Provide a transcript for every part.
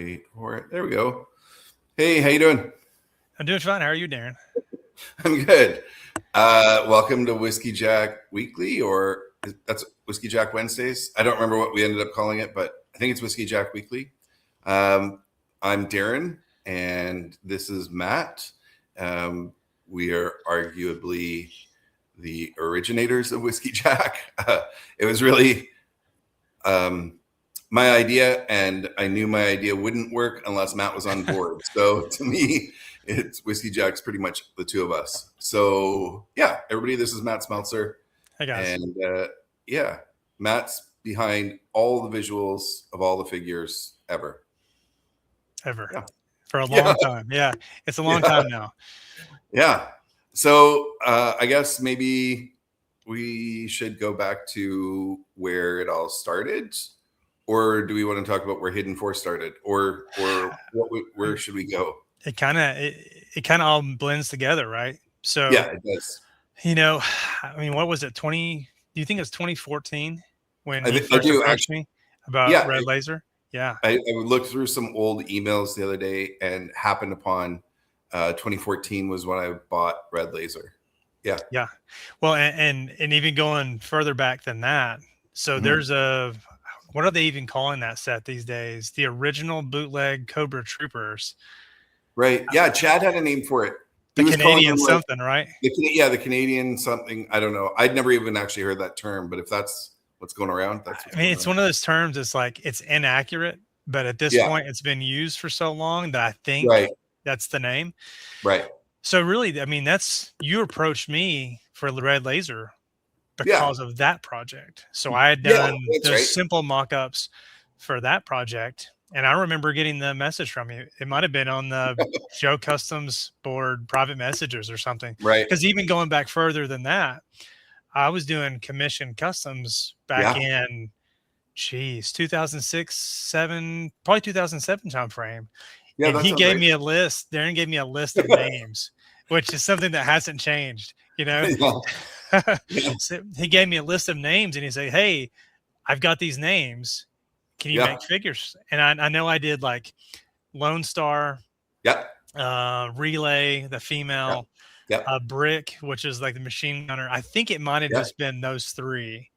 wait for it. There we go. Hey, how you doing? I'm doing fine. How are you, Darren? I'm good. Welcome to Whiskeyjack Weekly, or that's Whiskeyjack Wednesdays. I don't remember what we ended up calling it, but I think it's Whiskeyjack Weekly. I'm Darren, and this is Matt. We are arguably the originators of Whiskeyjack. It was really my idea, and I knew my idea wouldn't work unless Matt was on board. So to me, it's Whiskeyjack's pretty much the two of us. So yeah, everybody, this is Matt Smelcer. Hey guys. And yeah, Matt's behind all the visuals of all the figures ever. Yeah. For a long time. Yeah, it's a long time now. Yeah. So I guess maybe we should go back to where it all started. Or do we want to talk about where Hidden Force started, or where should we go? It kind of all blends together, right? So yeah, it does. You know, I mean, what was it? Do you think it's 2014 when I you first approached me about Red Laser? Yeah, I looked through some old emails the other day and happened upon 2014 was when I bought Red Laser. Yeah. Yeah. Well, and even going further back than that. So there's what are they even calling that set these days? The original bootleg Cobra Troopers. Right. Yeah. Chad had a name for it. The Canadian something, right? The Canadian something. I don't know. I'd never even actually heard that term, but if that's what's going around, it's one of those terms. It's like, it's inaccurate, but at this point it's been used for so long that I think that's the name. Right. So really, I mean, you approached me for the Red Laser because of that project. So I had done those simple mock-ups for that project. And I remember getting the message from you. It might've been on the Joe Customs board, private messages or something. Right. Because even going back further than that, I was doing commission customs back in, 2006, probably 2007 time frame. Yeah, and he gave me a list. Darren gave me a list of names, which is something that hasn't changed, you know? So he gave me a list of names and he said, "Hey, I've got these names. Can you make figures?" And I know I did like Lone Star, Relay, the female, Brick, which is like the machine gunner. I think it might have just been those three,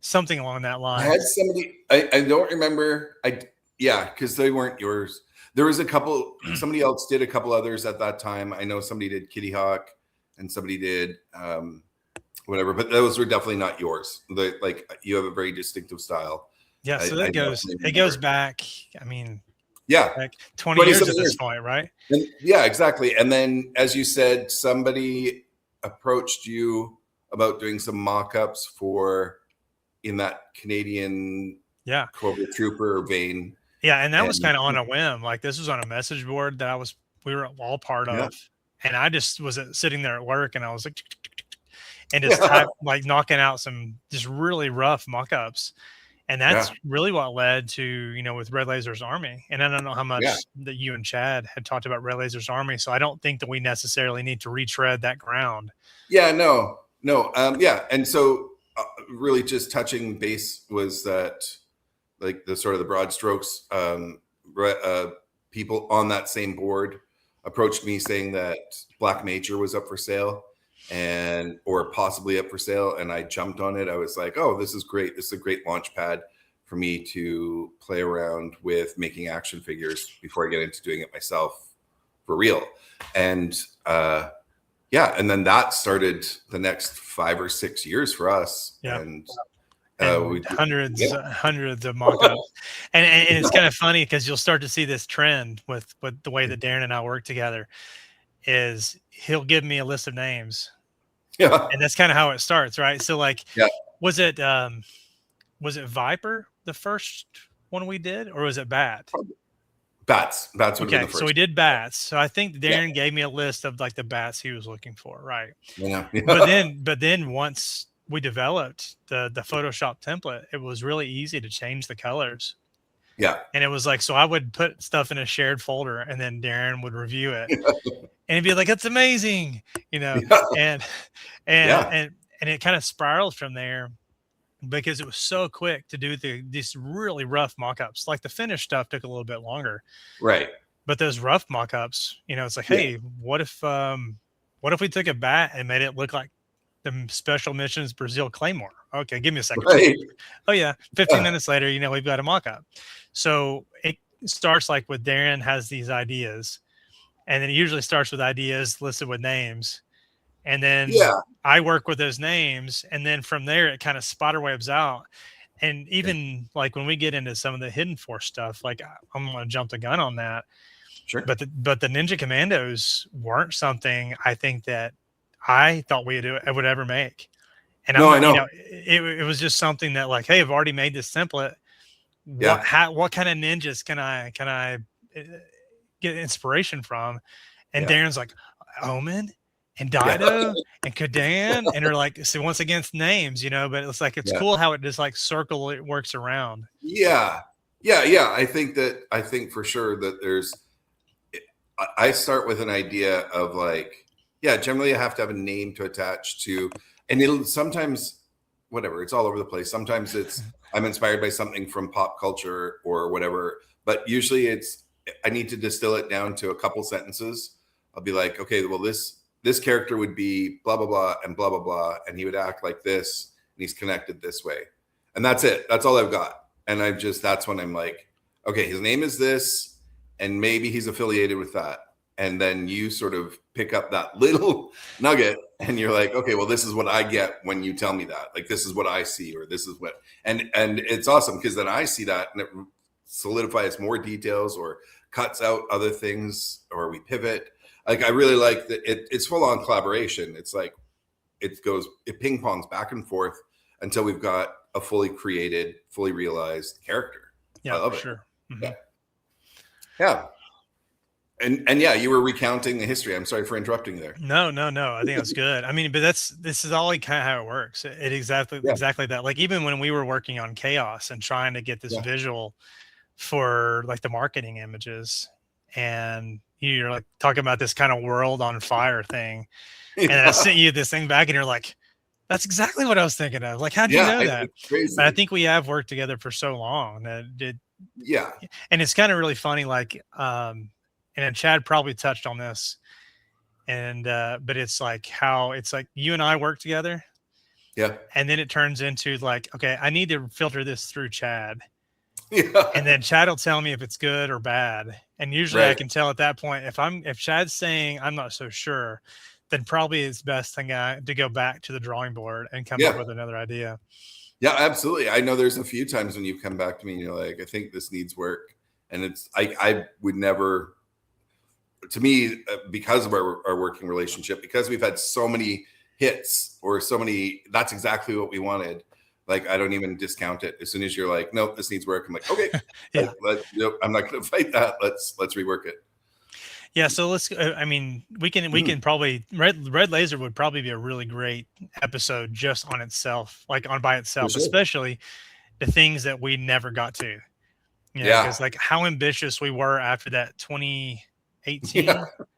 something along that line. I had somebody, I don't remember. Because they weren't yours. There was a couple, somebody else did a couple others at that time. I know somebody did Kitty Hawk and somebody did whatever, but those were definitely not yours. Like you have a very distinctive style. Yeah, so it goes back, I mean, like 20 years at this point, right? And, yeah, exactly. And then, as you said, somebody approached you about doing some mock-ups in that Canadian Cobra Trooper vein. Yeah, and that was kind of on a whim. Like, this was on a message board that we were all part of. And I just was sitting there at work and I was like, and just like knocking out some just really rough mock-ups. And that's really what led to, with Red Laser's Army. And I don't know how much that you and Chad had talked about Red Laser's Army. So I don't think that we necessarily need to retread that ground. Yeah, no. And so really just touching base was that, like, the sort of the broad strokes, people on that same board approached me saying that Black Major was up for sale or possibly up for sale. And I jumped on it. I was like, oh, this is great. This is a great launch pad for me to play around with making action figures before I get into doing it myself for real. And and then that started the next 5 or 6 years for us. Yeah. And hundreds of mock-ups. And it's kind of funny because you'll start to see this trend with the way that Darren and I work together is he'll give me a list of names. Yeah. And that's kind of how it starts, right? So like, was it Viper, the first one we did, or was it Bat? Bats. Okay, so we did Bats. So I think Darren gave me a list of like the Bats he was looking for, right? Yeah. But then once we developed the Photoshop template, it was really easy to change the colors. Yeah. And it was like, so I would put stuff in a shared folder and then Darren would review it and he'd be like, "That's amazing," and it kind of spiraled from there. because it was so quick to do these really rough mock-ups. Like the finished stuff took a little bit longer, Right. but those rough mock-ups, it's like, Yeah. hey, what if we took a bat and made it look like the Special Missions Brazil Claymore? Okay, give me a second. Right. Oh yeah, 15 minutes later, we've got a mock-up. So it starts like with Darren has these ideas, and then it usually starts with ideas listed with names, and then I work with those names, and then from there it kind of spiderwebs out. And even like when we get into some of the Hidden Force stuff, like I'm going to jump the gun on that. Sure. But the Ninja Commandos weren't something I think that I thought we would ever make. And I know. It was just something that like, hey, I've already made this template. What kind of ninjas can I get inspiration from? And Darren's like, Omen and Dido and Kadan, and they're like, so once again, it's names, but it's like it's cool how it just like it works around. Yeah. I think for sure that I start with an idea of like, generally I have to have a name to attach to, and it'll sometimes, whatever, it's all over the place. Sometimes I'm inspired by something from pop culture or whatever, but usually I need to distill it down to a couple sentences. I'll be like, okay, well, this character would be blah, blah, blah, and blah, blah, blah. And he would act like this, and he's connected this way. And that's it. That's all I've got. And that's when I'm like, okay, his name is this, and maybe he's affiliated with that. And then you sort of pick up that little nugget and you're like, okay, well, this is what I get when you tell me that. Like, this is what I see, or this is what, and it's awesome because then I see that and it solidifies more details or cuts out other things, or we pivot. Like, I really like that it's full on collaboration. It's like, it ping pongs back and forth until we've got a fully created, fully realized character. Yeah, I love it. Sure. Mm-hmm. Yeah. And you were recounting the history. I'm sorry for interrupting there. No. I think that's good. I mean, but this is all kind of how it works. It exactly that. Like even when we were working on Chaos and trying to get this visual for like the marketing images, and you're like talking about this kind of world on fire thing, and I sent you this thing back, and you're like, that's exactly what I was thinking of. Like, how'd you know that? But I think we have worked together for so long that and it's kind of really funny. Like, and Chad probably touched on this, and but it's like how it's like you and I work together, and then it turns into like, okay, I need to filter this through Chad, and then Chad will tell me if it's good or bad, and usually I can tell at that point if Chad's saying I'm not so sure, then probably it's best thing to go back to the drawing board and come up with another idea. Yeah, absolutely. I know there's a few times when you've come back to me and you're like, I think this needs work, and I would never. To me, because of our working relationship, because we've had so many hits or so many, that's exactly what we wanted. Like, I don't even discount it. As soon as you're like, nope, this needs work, I'm like, okay, nope, I'm not going to fight that. Let's rework it. Yeah. So I mean, we can probably, Red Laser would probably be a really great episode just on itself, like by itself, especially the things that we never got to, because like how ambitious we were after that 2018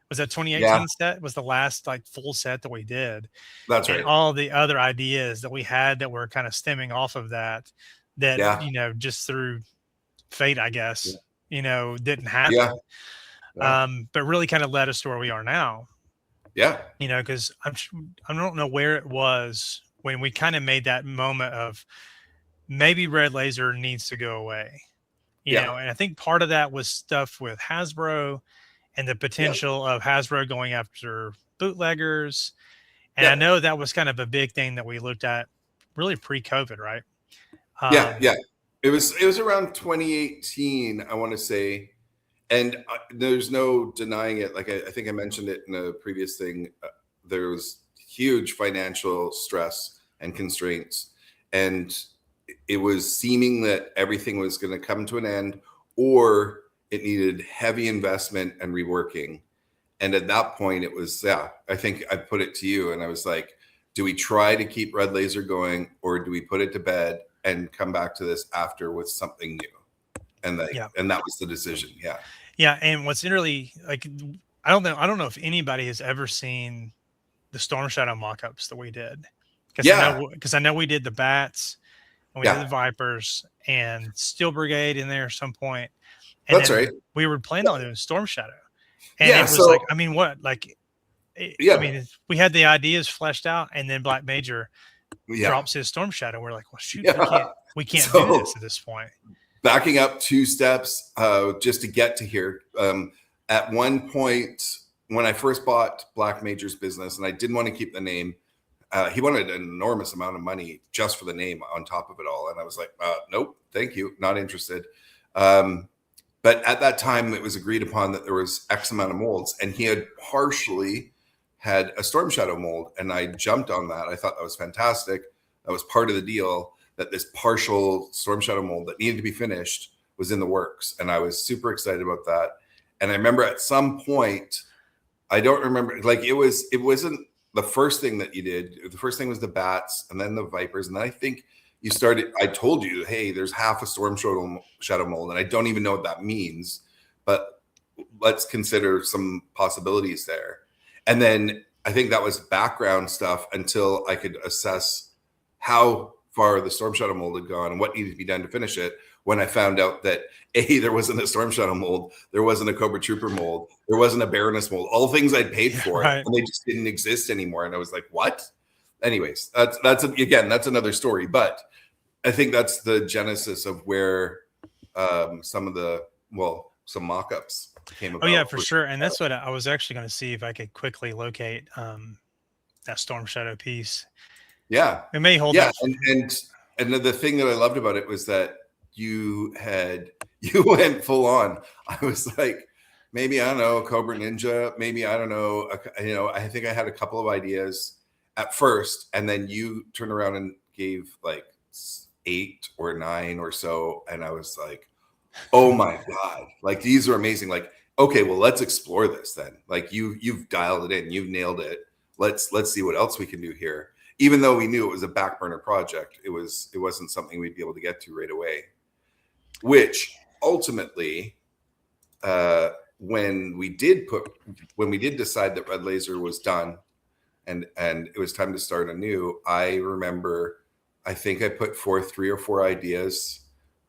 was that 2018 set was the last like full set that we did. That's right. And all the other ideas that we had that were kind of stemming off of that just through fate, I guess, didn't happen. But really kind of led us to where we are now. Because I don't know where it was when we kind of made that moment of maybe Red Laser needs to go away. And I think part of that was stuff with Hasbro and the potential of Hasbro going after bootleggers. And I know that was kind of a big thing that we looked at really pre-COVID, right? It was around 2018, I want to say. And there's no denying it. Like, I think I mentioned it in a previous thing. There was huge financial stress and constraints. And it was seeming that everything was going to come to an end, or it needed heavy investment and reworking. And at that point, it was, I think I put it to you and I was like, do we try to keep Red Laser going, or do we put it to bed and come back to this after with something new? And that was the decision. Yeah. And what's really like, I don't know if anybody has ever seen the Storm Shadow mock-ups that we did. Because I know we did the bats. and we did the Vipers and Steel Brigade in there at some point. And That's then right. we were planning on doing Storm Shadow. And Yeah, it was so, like, I mean, what? Like, I mean, we had the ideas fleshed out, and then Black Major drops his Storm Shadow. We're like, well, shoot, we can't do this at this point. Backing up 2 steps, just to get to here. At one point, when I first bought Black Major's business, and I didn't want to keep the name, he wanted an enormous amount of money just for the name on top of it all. And I was like, nope, thank you, not interested. But at that time, it was agreed upon that there was X amount of molds, and he had partially had a Storm Shadow mold, and I jumped on that. I thought that was fantastic. That was part of the deal, that this partial Storm Shadow mold that needed to be finished was in the works, and I was super excited about that. And I remember at some point, I don't remember, like it wasn't the first thing that you did. The first thing was the bats, and then the Vipers, and then I think you started, I told you, hey, there's half a Storm Shadow mold, and I don't even know what that means, but let's consider some possibilities there. And then I think that was background stuff until I could assess how far the Storm Shadow mold had gone and what needed to be done to finish it. When I found out that there wasn't a Storm Shadow mold, there wasn't a Cobra Trooper mold, there wasn't a Baroness mold, all things I'd paid for, and they just didn't exist anymore. And I was like, what? Anyways, that's another story. But I think that's the genesis of where some mock-ups came about. Oh yeah, for sure. And that's what I was actually going to see if I could quickly locate that Storm Shadow piece. Yeah, it may hold up. And the thing that I loved about it was that you went full on. I was like, maybe, I don't know, Cobra Ninja, maybe, I don't know, I think I had a couple of ideas at first, and then you turned around and gave like 8 or 9 or so, and I was like, oh my god, like these are amazing. Like, okay, well, let's explore this then. Like you've dialed it in, you've nailed it. Let's see what else we can do here. Even though we knew it was a back burner project, it wasn't something we'd be able to get to right away. Which ultimately, when we did decide that Red Laser was done, and it was time to start anew, I remember, I think I put forth 3 or 4 ideas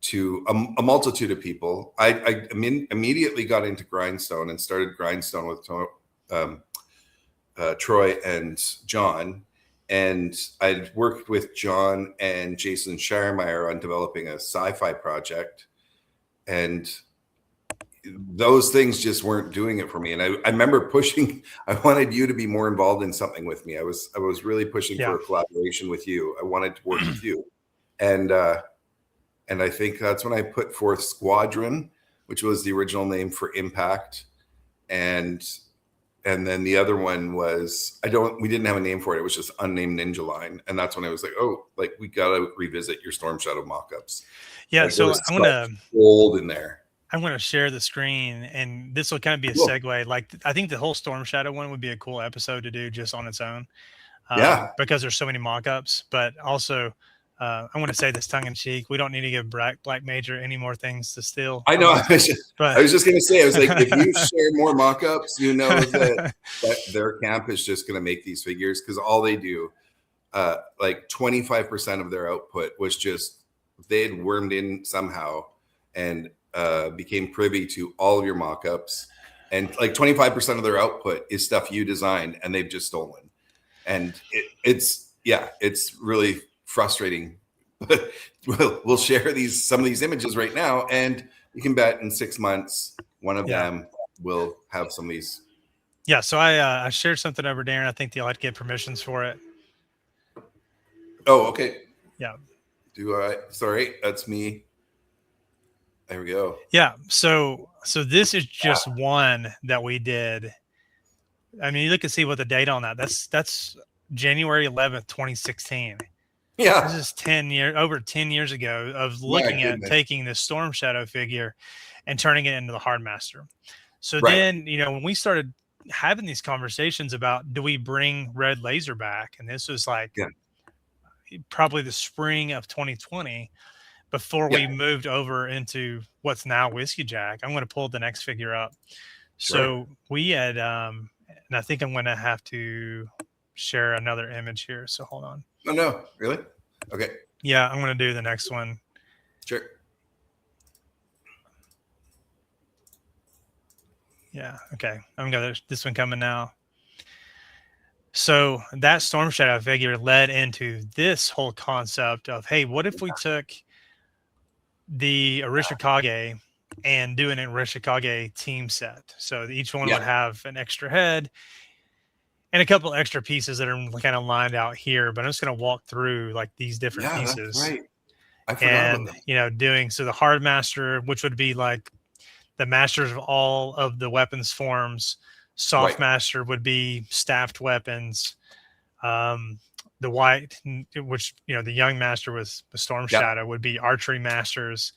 to a multitude of people. I immediately got into Grindstone and started Grindstone with Troy and John. And I'd worked with John and Jason Shiremeyer on developing a sci-fi project. And those things just weren't doing it for me. And I remember pushing, I wanted you to be more involved in something with me. I was really pushing for a collaboration with you. I wanted to work with you. And I think that's when I put forth Squadron, which was the original name for Impact. And then the other one was, we didn't have a name for it. It was just Unnamed Ninja Line. And that's when I was like, oh, like we got to revisit your Storm Shadow mock-ups. Yeah. Like, so I'm going to old in there. I'm going to share the screen, and this will kind of be a segue. Like, I think the whole Storm Shadow one would be a cool episode to do just on its own. Because there's so many mock-ups, but also, I want to say this tongue in cheek. We don't need to give Black Major any more things to steal. I know. I was just going to say, I was like, if you share more mock-ups, you know that their camp is just going to make these figures, because all they do, like 25% of their output was just, they had wormed in somehow and became privy to all of your mock-ups. And like 25% of their output is stuff you designed and they've just stolen. And it's really frustrating. But we'll share some of these images right now, and you can bet in 6 months one of them will have some of these. Yeah, so I shared something over, Darren. I think they'll have to get permissions for it. Oh, okay. Yeah. Sorry, that's me. There we go. Yeah. So this is just one that we did. I mean, you look and see what the date on that. That's January 11th, 2016. Yeah. This is over 10 years ago of looking at taking this Storm Shadow figure and turning it into the Hardmaster. So then, when we started having these conversations about, do we bring Red Laser back? And this was like probably the spring of 2020 before we moved over into what's now Whiskeyjack. I'm going to pull the next figure up. So we had, and I think I'm going to have to share another image here. So hold on. Oh, no, really? Okay. Yeah, I'm going to do the next one. Sure. Yeah. Okay. I'm going to this one coming now. So that Storm Shadow figure led into this whole concept of, hey, what if we took the Arishikage and do an Arishikage team set? So each one would have an extra head and a couple extra pieces that are kind of lined out here. But I'm just going to walk through like these different pieces. That's right. I forgot about that. Doing so the Hard Master, which would be like the masters of all of the weapons forms. Soft Master would be staffed weapons. The white, which the young master was the Storm Shadow, would be archery masters.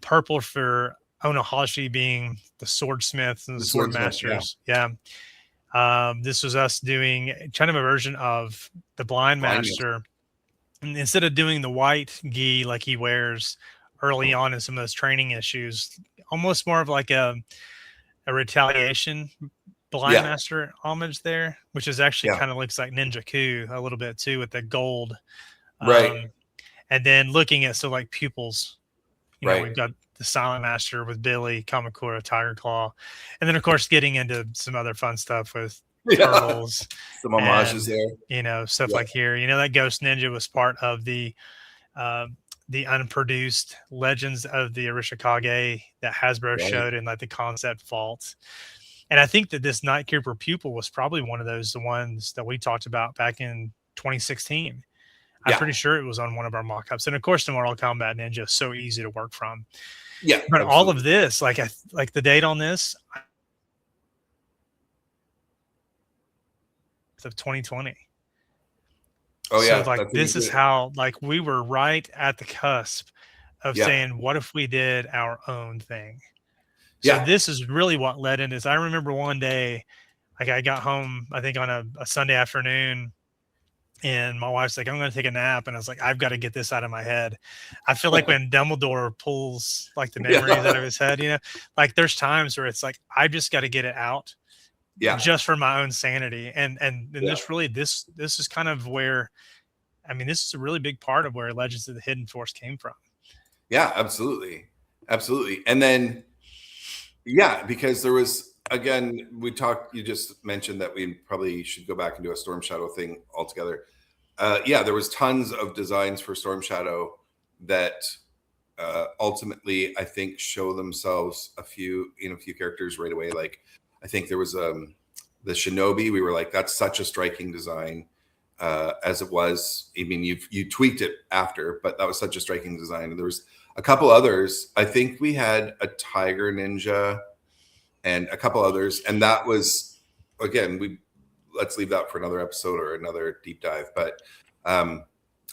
Purple for Onahashi being the swordsmiths and the sword masters. This was us doing kind of a version of the blind master. And instead of doing the white gi like he wears early on in some of those training issues, almost more of like a retaliation blind master homage there, which is actually kind of looks like Ninja Ku a little bit too with the gold. And then looking at like pupils, we've got the Silent Master with Billy, Kamakura, Tiger Claw, and then of course getting into some other fun stuff with turtles, some homages there, stuff like here. That Ghost Ninja was part of the unproduced Legends of the Arishikage that Hasbro showed in like the concept vault. And I think that this Night Keeper pupil was probably one of the ones that we talked about back in 2016. I'm pretty sure it was on one of our mock-ups. And of course, the Mortal Kombat Ninja is so easy to work from. Yeah. But all of this, like the date on this of 2020. Oh yeah. So like this is how like we were right at the cusp of saying, what if we did our own thing? So this is really what led into this. I remember one day, like I got home, I think on a Sunday afternoon, and my wife's like, I'm going to take a nap. And I was like, I've got to get this out of my head. I feel like when Dumbledore pulls like the memories out of his head, like there's times where it's like, I just got to get it out just for my own sanity. And this really, this is kind of where, I mean, this is a really big part of where Legends of the Hidden Force came from. Yeah, absolutely. Absolutely. And then, because there was, again, you just mentioned that we probably should go back and do a Storm Shadow thing altogether. There was tons of designs for Storm Shadow that ultimately I think show themselves a few characters right away. Like I think there was the Shinobi. We were like, that's such a striking design as it was. I mean, you tweaked it after, but that was such a striking design. And there was a couple others. I think we had a Tiger Ninja and a couple others. And that was, again, let's leave that for another episode or another deep dive. But I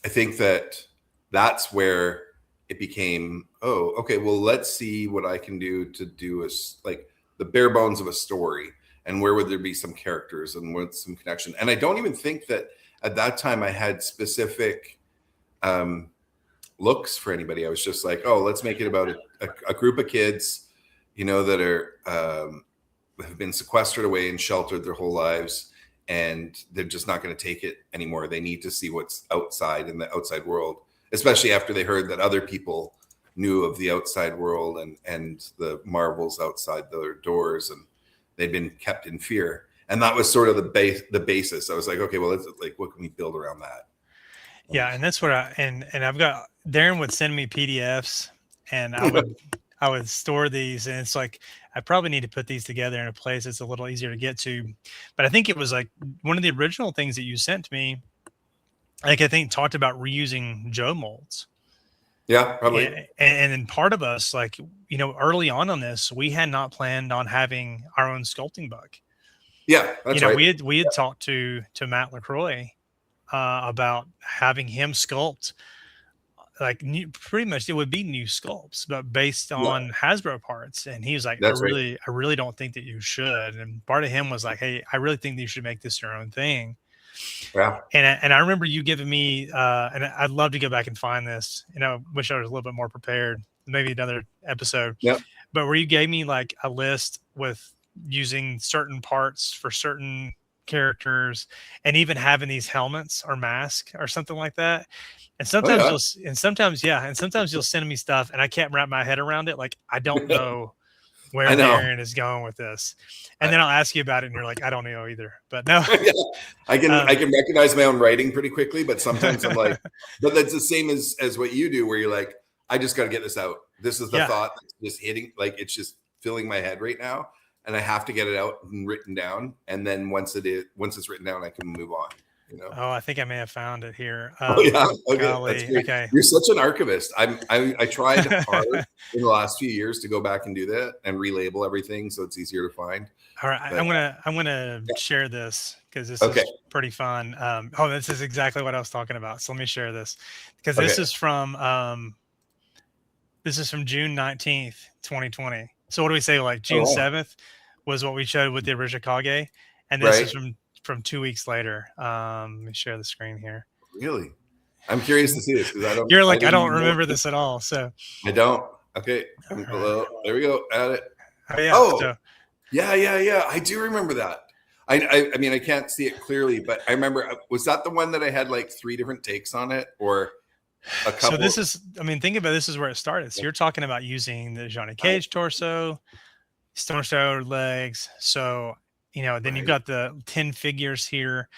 think that's where it became, well, let's see what I can do to do like the bare bones of a story, and where would there be some characters and with some connection. And I don't even think that at that time I had specific looks for anybody. I was just like, let's make it about a group of kids, that are have been sequestered away and sheltered their whole lives, and they're just not going to take it anymore. They need to see what's outside in the outside world, especially after they heard that other people knew of the outside world and the marvels outside their doors, and they'd been kept in fear. And that was sort of the basis. I was like, okay, well, let's like, what can we build around that? Yeah, and that's what and I've got Darren would send me PDFs, and I would store these, and it's like I probably need to put these together in a place that's a little easier to get to. But I think it was like one of the original things that you sent to me, like I think talked about reusing Joe molds. Yeah, probably. And then part of us, like, early on this, we had not planned on having our own sculpting book. Yeah, that's right. We had talked to Matt LaCroix about having him sculpt, like pretty much it would be new sculpts, but based on Hasbro parts. And he was like, I really don't think that you should. And part of him was like, hey, I really think that you should make this your own thing. Yeah. And I remember you giving me, and I'd love to go back and find this, I wish I was a little bit more prepared, maybe another episode, but where you gave me like a list with using certain parts for certain characters, and even having these helmets or masks or something like that. And Oh sometimes yeah. sometimes you'll send me stuff and I can't wrap my head around it. Like I don't know I where know. Darren is going with this. And I, then I'll ask you about it and you're like, I don't know either. But no. yeah, I um, can recognize my own writing pretty quickly, but sometimes I'm like, but that's the same as what you do, where you're like, I just got to get this out. This is the yeah. thought that's just hitting, like it's just filling my head right now, and I have to get it out and written down. And then once it's written down, I can move on. You know. Oh, I think I may have found it here. Oh yeah. Okay, Golly. that's great. Okay. You're such an archivist. I tried hard in the last few years to go back and do that and relabel everything so it's easier to find. All right, But, I'm gonna share this because this okay. is pretty fun. Oh, this is exactly what I was talking about. So let me share this because Okay. this is from June 19th, 2020. So what do we say? Like June 7th was what we showed with the original Kage, and this is from 2 weeks later. Let me share the screen here. Really? I'm curious to see this because I don't. You're like, I don't remember this at all. So I don't. Okay. Well, there we go. Add it. Oh yeah. Oh, so, yeah. I do remember that. I mean, I can't see it clearly, but I remember. Was that the one that I had like 3 different takes on it, or a couple? So this is. I mean, think about this is where it started. So you're talking about using the Johnny Cage torso, Stone Sour legs. So then you've got the 10 figures here,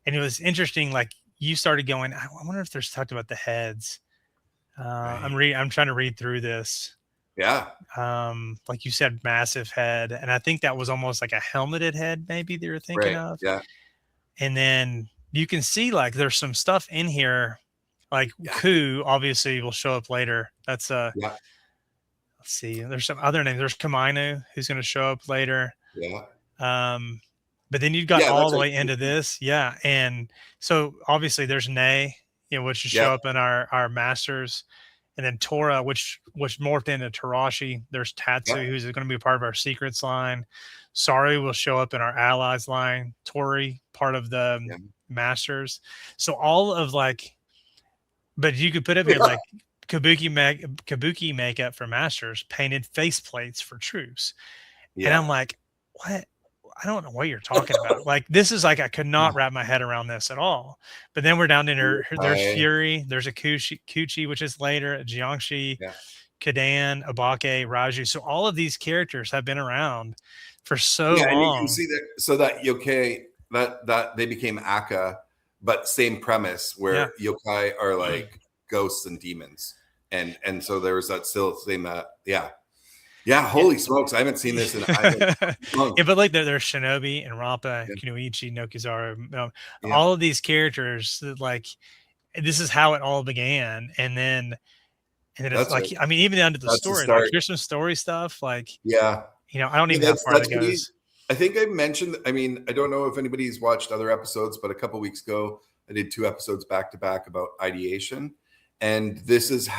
and it was interesting. Like you started going. I wonder if there's talked about the heads. I'm trying to read through this. Yeah. Like you said, massive head, and I think that was almost like a helmeted head, maybe they were thinking of. Yeah. And then you can see like there's some stuff in here, like Ku obviously will show up later. That's let's see. There's some other names. There's Kamainu who's going to show up later. Yeah. But then you've got all the way into this. Yeah. And so obviously there's Nei, which will show up in our masters. And then Tora, which morphed into Tarashi. There's Tatsu, who's going to be a part of our secrets line. Saru will show up in our allies line. Tori, part of the masters. So all of but you could put up here like Kabuki makeup for masters, painted faceplates for troops. Yeah. And I'm like, what? I don't know what you're talking about. Like, this is like, I could not wrap my head around this at all. But then we're down in there's Fury, there's a Kuchi, which is later, a Jiangshi, Kadan, Abake, Raju. So all of these characters have been around for so long. And you can see that, so that yokai, that they became Aka, but same premise where yokai are like ghosts and demons. And so there was that still same, Yeah, holy smokes. I haven't seen this in but like there's Shinobi and Rampa, Kunoichi, Nokizaru, all of these characters that like this is how it all began. And then it's like I mean, even down to the story, like here's some story stuff. Like I don't even know how far it goes. I think I mentioned, I mean, I don't know if anybody's watched other episodes, but a couple weeks ago I did 2 episodes back to back about ideation. And this is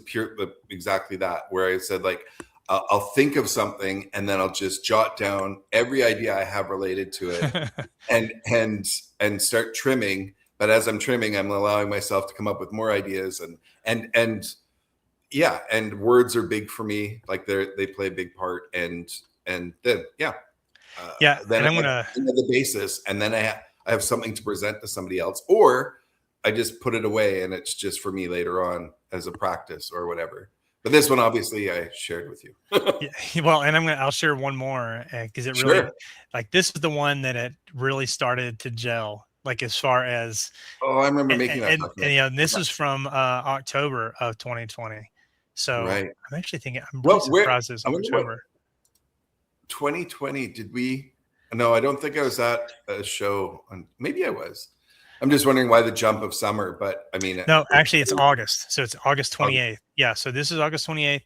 pure exactly that, where I said, like, I'll think of something and then I'll just jot down every idea I have related to it and start trimming. But as I'm trimming, I'm allowing myself to come up with more ideas and words are big for me. Like they play a big part then then I'm gonna the basis, and then I have something to present to somebody else, or I just put it away and it's just for me later on as a practice or whatever. But this one, obviously, I shared with you. Well, and I'll share one more because it really, like, this is the one that it really started to gel. Like as far as I remember making that. And this is from October of 2020. So I'm actually thinking I'm really surprised it's October. 2020? Did we? No, I don't think I was at a show. Maybe I was. I'm just wondering why the jump of summer, but I mean, no, actually it's August. So it's August 28th. Yeah. So this is August 28th.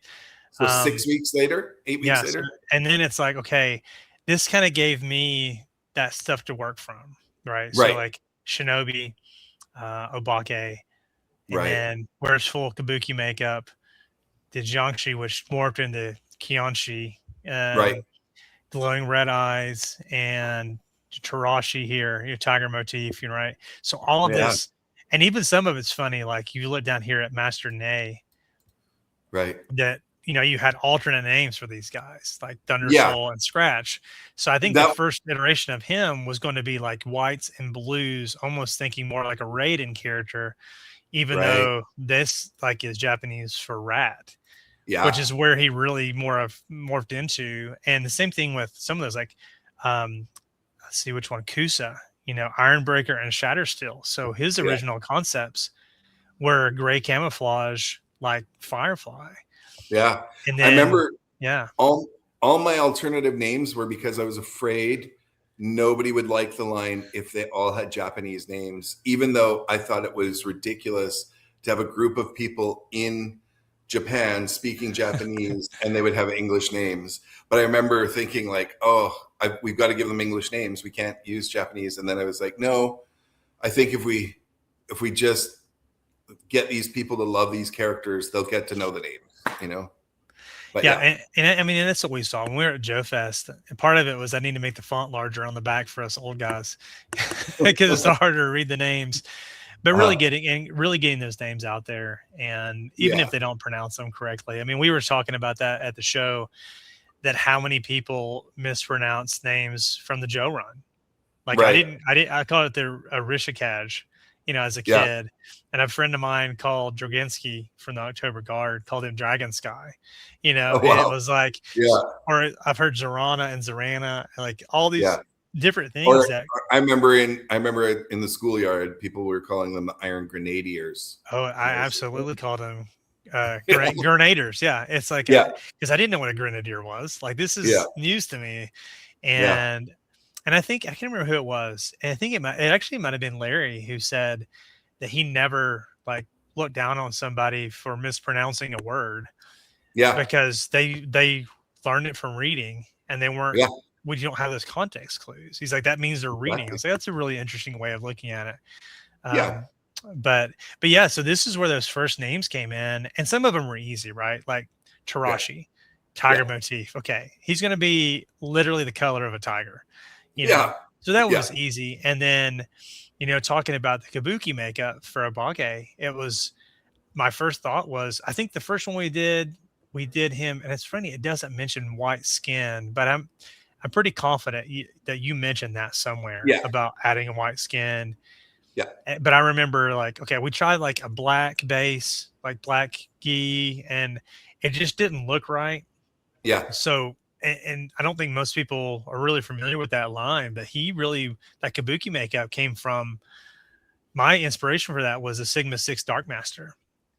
So 6 weeks later, 8 weeks later. And then it's like, okay, this kind of gave me that stuff to work from. Right. So like Shinobi, Obake, and then wears full Kabuki makeup, the Jiangshi, which morphed into Kionshi, glowing red eyes, and Tarashi here, your tiger motif, right? So all of this, and even some of it's funny. Like you look down here at Master Nei, that you had alternate names for these guys like Thunder Yeah. Soul and Scratch. So I think the first iteration of him was going to be like whites and blues, almost thinking more like a Raiden character, even though this like is Japanese for rat, which is where he really morphed into. And the same thing with some of those, like, let's see which one, Kusa, Ironbreaker and Shattersteel. So his original concepts were gray camouflage like Firefly. Yeah. And then, I remember all my alternative names were because I was afraid nobody would like the line if they all had Japanese names, even though I thought it was ridiculous to have a group of people in Japan speaking Japanese and they would have English names. But I remember thinking like, we've got to give them English names. We can't use Japanese. And then I was like, no, I think if we just get these people to love these characters, they'll get to know the names, But and I mean, and that's what we saw when we were at Joe Fest. And part of it was I need to make the font larger on the back for us old guys because it's harder to read the names. But really getting those names out there, and even if they don't pronounce them correctly. I mean, we were talking about that at the show, that how many people mispronounce names from the Joe run. Like I called it the Rishikaj, as a kid. And a friend of mine called Droginsky from the October Guard called him Dragon Sky, and it was like, or I've heard Zorana and Zorana, like all these different things. I remember in the schoolyard, people were calling them the Iron Grenadiers. Oh, I absolutely called them grenadiers. Yeah. It's like, because I didn't know what a grenadier was. Like, this is news to me. And I think, I can't remember who it was. And I think it actually might have been Larry who said that he never like looked down on somebody for mispronouncing a word. Yeah. Because they learned it from reading and they weren't, we don't have those context clues. He's like, that means they're reading. I was like, that's a really interesting way of looking at it. But yeah, so this is where those first names came in, and some of them were easy, right? Like Tarashi, tiger motif. Okay. He's going to be literally the color of a tiger, So that was easy. And then, talking about the kabuki makeup for Abage, it was, my first thought was, I think the first one we did him, and it's funny, it doesn't mention white skin, but I'm pretty confident that you mentioned that somewhere about adding a white skin. Yeah. But I remember like, okay, we tried like a black base, like black gi, and it just didn't look right. Yeah. So, and I don't think most people are really familiar with that line, but that kabuki makeup came from, my inspiration for that was a Sigma 6 Dark Master.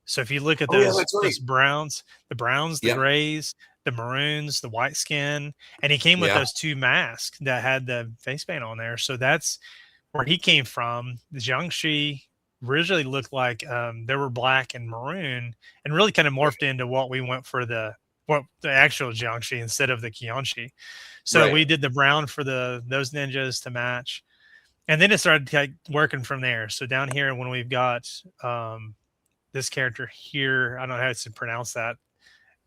So if you look at those browns, the grays, the maroons, the white skin, and he came with those two masks that had the face paint on there. So that's where he came from. The Jiangshi originally looked like they were black and maroon, and really kind of morphed into what we went for the actual Jiangshi instead of the Kianshi. So we did the brown for those ninjas to match, and then it started like working from there. So down here, when we've got this character here, I don't know how to pronounce that.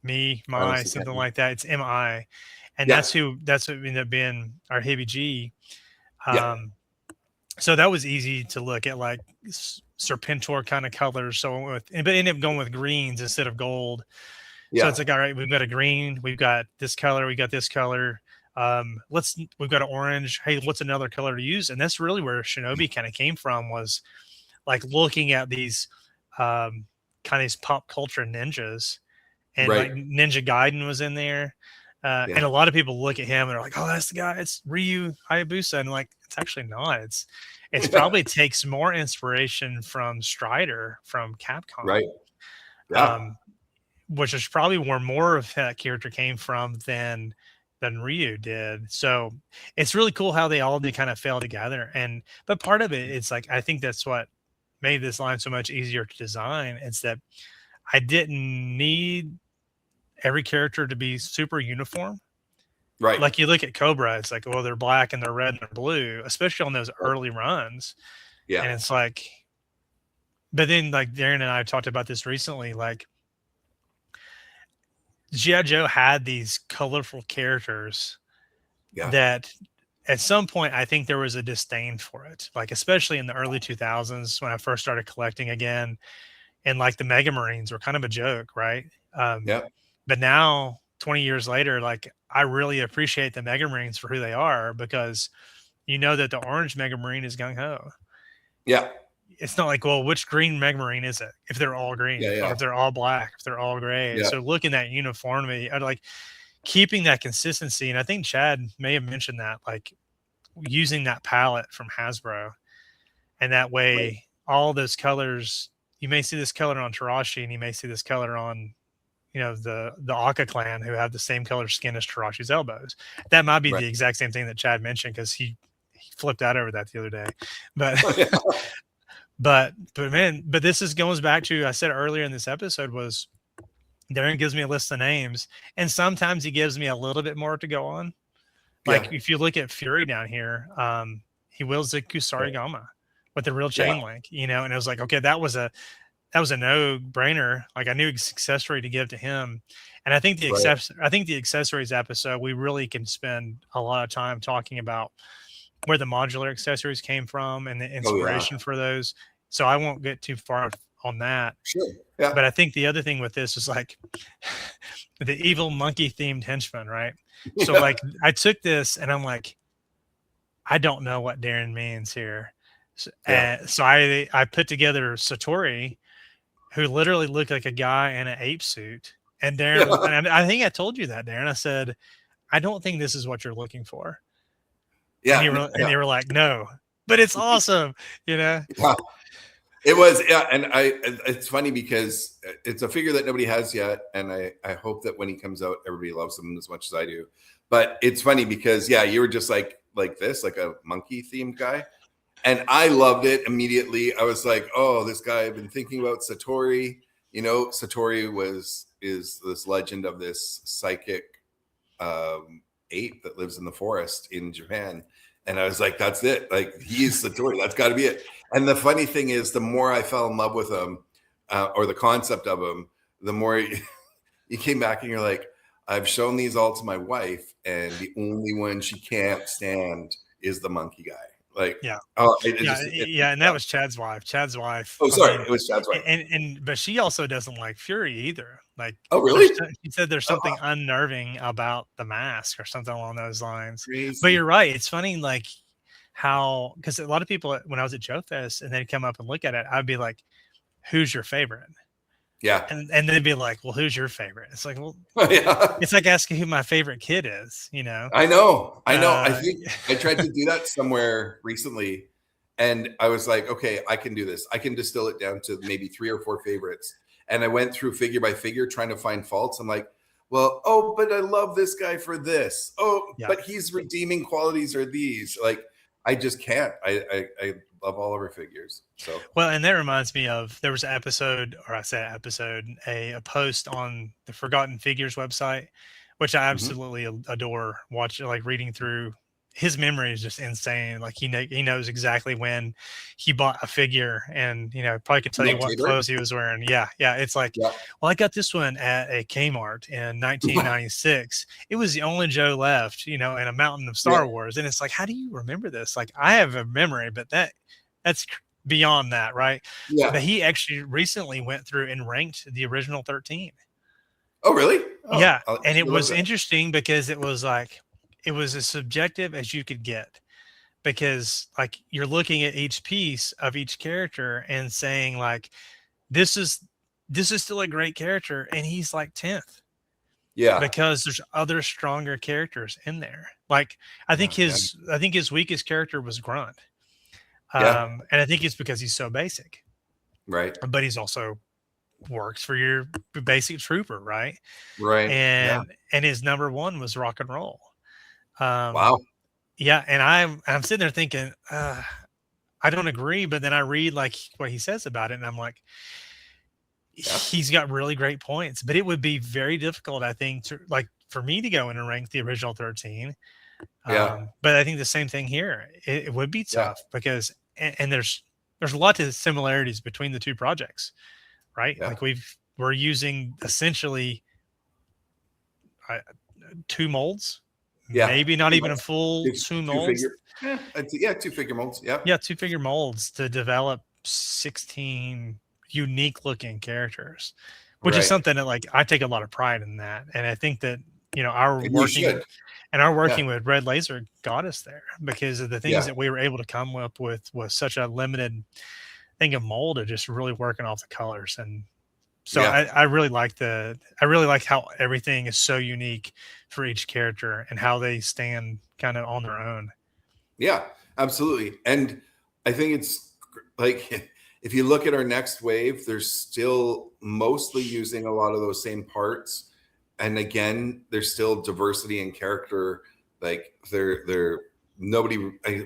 Something like that. It's Mi, and that's what ended up being our Hibiji. So that was easy to look at, like Serpentor kind of colors. So but ended up going with greens instead of gold. So it's like, all right, we've got a green, we've got this color, we got this color. We've got an orange. Hey, what's another color to use? And that's really where Shinobi kind of came from, was like looking at these kind of these pop culture ninjas. And like Ninja Gaiden was in there. And a lot of people look at him and are like, oh, that's the guy. It's Ryu Hayabusa. And like, it's actually not. It's probably takes more inspiration from Strider from Capcom. Right. Yeah. Which is probably where more of that character came from than Ryu did. So it's really cool how they all kind of fell together. But part of it, it's like, I think that's what made this line so much easier to design. It's that I didn't need every character to be super uniform. Right. Like you look at Cobra, it's like, well, they're black and they're red and they're blue, especially on those early runs. Yeah. And it's like, but then like Darren and I talked about this recently, like GIJoe had these colorful characters that at some point, I think there was a disdain for it. Like, especially in the early 2000s when I first started collecting again, and like the Mega Marines were kind of a joke, right? But now 20 years later, like I really appreciate the Mega Marines for who they are, because you know that the orange Mega Marine is gung ho. Yeah. It's not like, well, which green Mega Marine is it? If they're all green, or if they're all black, if they're all gray. So looking at uniformity, I like keeping that consistency. And I think Chad may have mentioned that, like using that palette from Hasbro, and that way all those colors, you may see this color on Tarashi, and you may see this color on, you know, the Aka clan, who have the same color skin as Tarashi's elbows. That might be the exact same thing that Chad mentioned, because he flipped out over that the other day. But but man, but this goes back to, I said earlier in this episode, was Darren gives me a list of names, and sometimes he gives me a little bit more to go on. Like if you look at Fury down here, he wields the Kusarigama with the real chain link, you know, and it was like, okay, that was a no brainer. Like I knew accessory to give to him. And I think the accessories episode, we really can spend a lot of time talking about where the modular accessories came from and the inspiration for those. So I won't get too far on that. Sure. Yeah. But I think the other thing with this is like the evil monkey themed henchman, right? So like I took this and I'm like, I don't know what Darren means here. So, so I put together Satori, who literally looked like a guy in an ape suit. And Darren, and I think I told you that, Darren. I said, I don't think this is what you're looking for. Yeah. And you were like, no, but it's awesome, you know? Yeah. It was, and it's funny because it's a figure that nobody has yet, and I hope that when he comes out, everybody loves him as much as I do. But it's funny because you were just like this, like a monkey themed guy, and I loved it immediately. I was like, oh, this guy, I've been thinking about Satori. You know, Satori is this legend of this psychic ape that lives in the forest in Japan. And I was like, that's it. Like, he's Satori. That's got to be it. And the funny thing is, the more I fell in love with him, or the concept of him, the more you came back and you're like, I've shown these all to my wife, and the only one she can't stand is the monkey guy. Like, and that was Chad's wife. Oh, sorry, it was Chad's wife. But she also doesn't like Fury either. Like, oh, really? She said there's something unnerving about the mask or something along those lines. Crazy. But you're right. It's funny, like how, because a lot of people, when I was at Joe Fest and they'd come up and look at it, I'd be like, "Who's your favorite?" Yeah. And they'd be like, "Well, who's your favorite?" It's like, well, it's like asking who my favorite kid is, you know? I know. I think I tried to do that somewhere recently, and I was like, okay, I can do this. I can distill it down to maybe 3 or 4 favorites. And I went through figure by figure trying to find faults. I'm like, well, oh, but I love this guy for this. Oh, but his redeeming qualities are these. Like, I just can't. I love all of her figures. So well, and that reminds me of, there was an episode, or I say a post on the Forgotten Figures website, which I absolutely adore. Like reading through his memory is just insane. Like he knows exactly when he bought a figure, and probably could tell you what clothes he was wearing. Yeah. It's like, well, I got this one at a Kmart in 1996. It was the only Joe left, in a mountain of Star Wars. And it's like, how do you remember this? Like, I have a memory, but that's beyond that, right? Yeah. But he actually recently went through and ranked the original 13. Oh, really? Oh, yeah. And it was interesting because it was like, it was as subjective as you could get, because like you're looking at each piece of each character and saying like, this is still a great character, and he's like 10th. Yeah. Because there's other stronger characters in there. Like I think his weakest character was Grunt. And I think it's because he's so basic. Right. But he's also works for your basic trooper, right? Right. And his number 1 was Rock and Roll. Wow. Yeah, and I'm sitting there thinking, I don't agree, but then I read like what he says about it, and I'm like, he's got really great points. But it would be very difficult, I think, for me to go in and rank the original 13. But I think the same thing here. It would be tough because and there's a lot of similarities between the two projects, right? Yeah. Like we're using essentially 2 molds. Yeah, maybe not even a full 2 molds. 2 figure molds. Yeah, 2 figure molds to develop 16 unique looking characters, which is Right. something that like I take a lot of pride in that. And I think that, our And you working should. and our Yeah. working with Red Laser got us there because of the things Yeah. that we were able to come up with was such a limited thing of mold of just really working off the colors. And so Yeah. I really I really like how everything is so unique for each character and how they stand kind of on their own. Yeah, absolutely. And I think it's like if you look at our next wave, they're still mostly using a lot of those same parts. And again, there's still diversity in character. Like they're nobody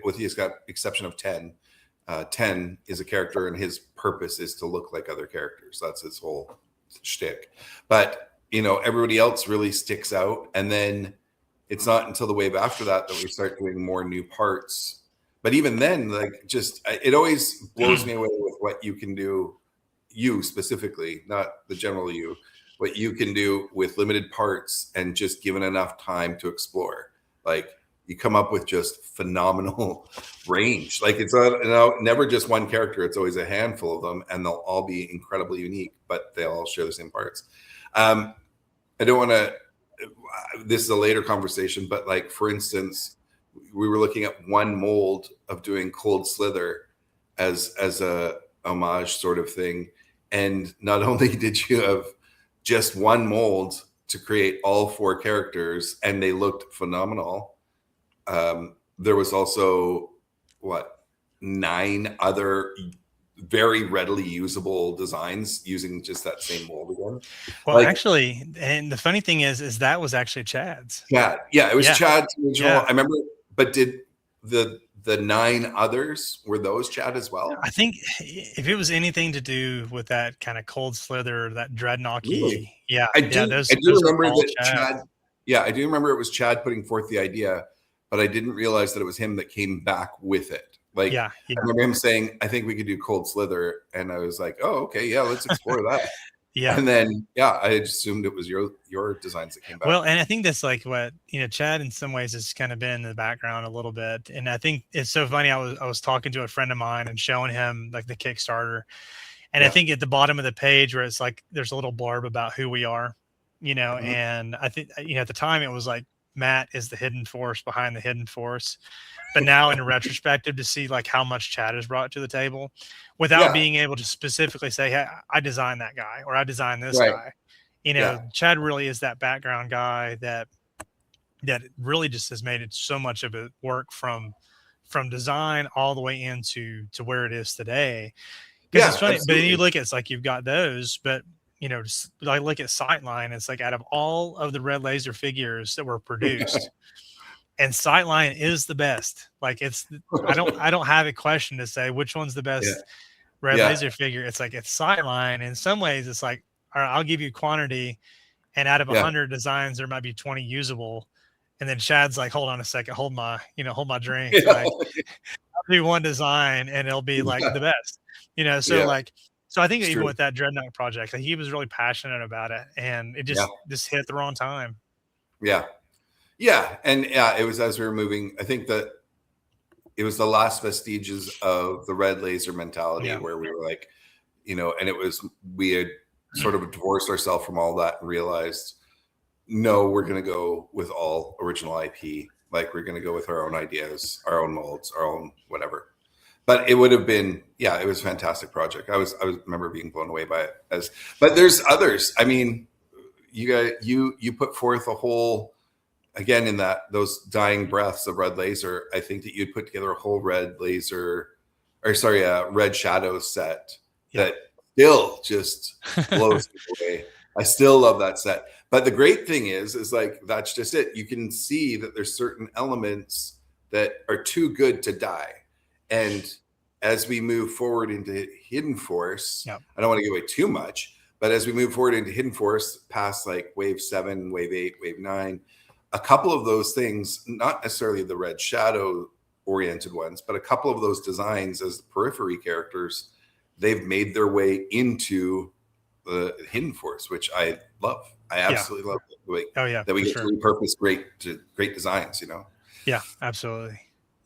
with the exception of 10. 10 is a character and his purpose is to look like other characters. That's his whole shtick. But everybody else really sticks out. And then it's not until the wave after that we start doing more new parts. But even then, like, just it always blows me away with what you can do, you specifically, not the general you, what you can do with limited parts and just given enough time to explore. Like you come up with just phenomenal range. Like it's never just one character. It's always a handful of them, and they'll all be incredibly unique, but they all share the same parts. I don't want to. This is a later conversation, but like for instance, we were looking at one mold of doing Cold Slither as a homage sort of thing, and not only did you have just one mold to create all 4 characters, and they looked phenomenal. There was also 9 other very readily usable designs using just that same mold again. Well, actually, and the funny thing is that was actually Chad's. Chad. Yeah, it was Chad's original. Yeah. I remember, but did the 9 others, were those Chad as well? I think if it was anything to do with that kind of Cold Slither, that dreadnought, really? yeah, I do those remember that Chad. Yeah, I do remember it was Chad putting forth the idea, but I didn't realize that it was him that came back with it. Like, I remember him saying, "I think we could do Cold Slither," and I was like, "Oh, okay, yeah, let's explore that." Yeah. And then, I assumed it was your designs that came back. Well, and I think that's like what, Chad in some ways has kind of been in the background a little bit. And I think it's so funny. I was talking to a friend of mine and showing him like the Kickstarter. And I think at the bottom of the page where it's like, there's a little blurb about who we are, and I think, at the time it was like, Matt is the hidden force behind the hidden force. But now in retrospective, to see like how much Chad has brought to the table without being able to specifically say, hey, I designed that guy or I designed this guy. Chad really is that background guy that really just has made it so much of it work from design all the way into where it is today. Because it's funny, absolutely. But then you look at it's like you've got those, but just like look at Sightline, it's like out of all of the Red Laser figures that were produced. And Sightline is the best. Like I don't have a question to say which one's the best Red Laser figure. It's like it's Sightline. In some ways, it's like, all right, I'll give you quantity, and out of 100 designs, there might be 20 usable. And then Chad's like, hold on a second, hold my drink. Like, I'll do one design, and it'll be like the best. So I think even with that Dreadnought project, like, he was really passionate about it, and it just hit the wrong time. Yeah. Yeah, and it was as we were moving. I think that it was the last vestiges of the Red Laser mentality where we were like, and it was, we had sort of divorced ourselves from all that and realized, no, we're going to go with all original IP. Like we're going to go with our own ideas, our own molds, our own whatever. But it would have been, it was a fantastic project. I remember being blown away by it. But there's others. I mean, you put forth a whole. Again, in those dying breaths of Red Laser, I think that you'd put together a whole Red Shadow set that still just blows people away. I still love that set. But the great thing is like, that's just it. You can see that there's certain elements that are too good to die. And as we move forward into Hidden Force, I don't want to give away too much, but as we move forward into Hidden Force, past like wave 7, wave 8, wave 9, a couple of those things, not necessarily the Red Shadow oriented ones, but a couple of those designs as periphery characters, they've made their way into the Hidden Force, which I love. I absolutely love the way that we get to repurpose great designs, Yeah, absolutely.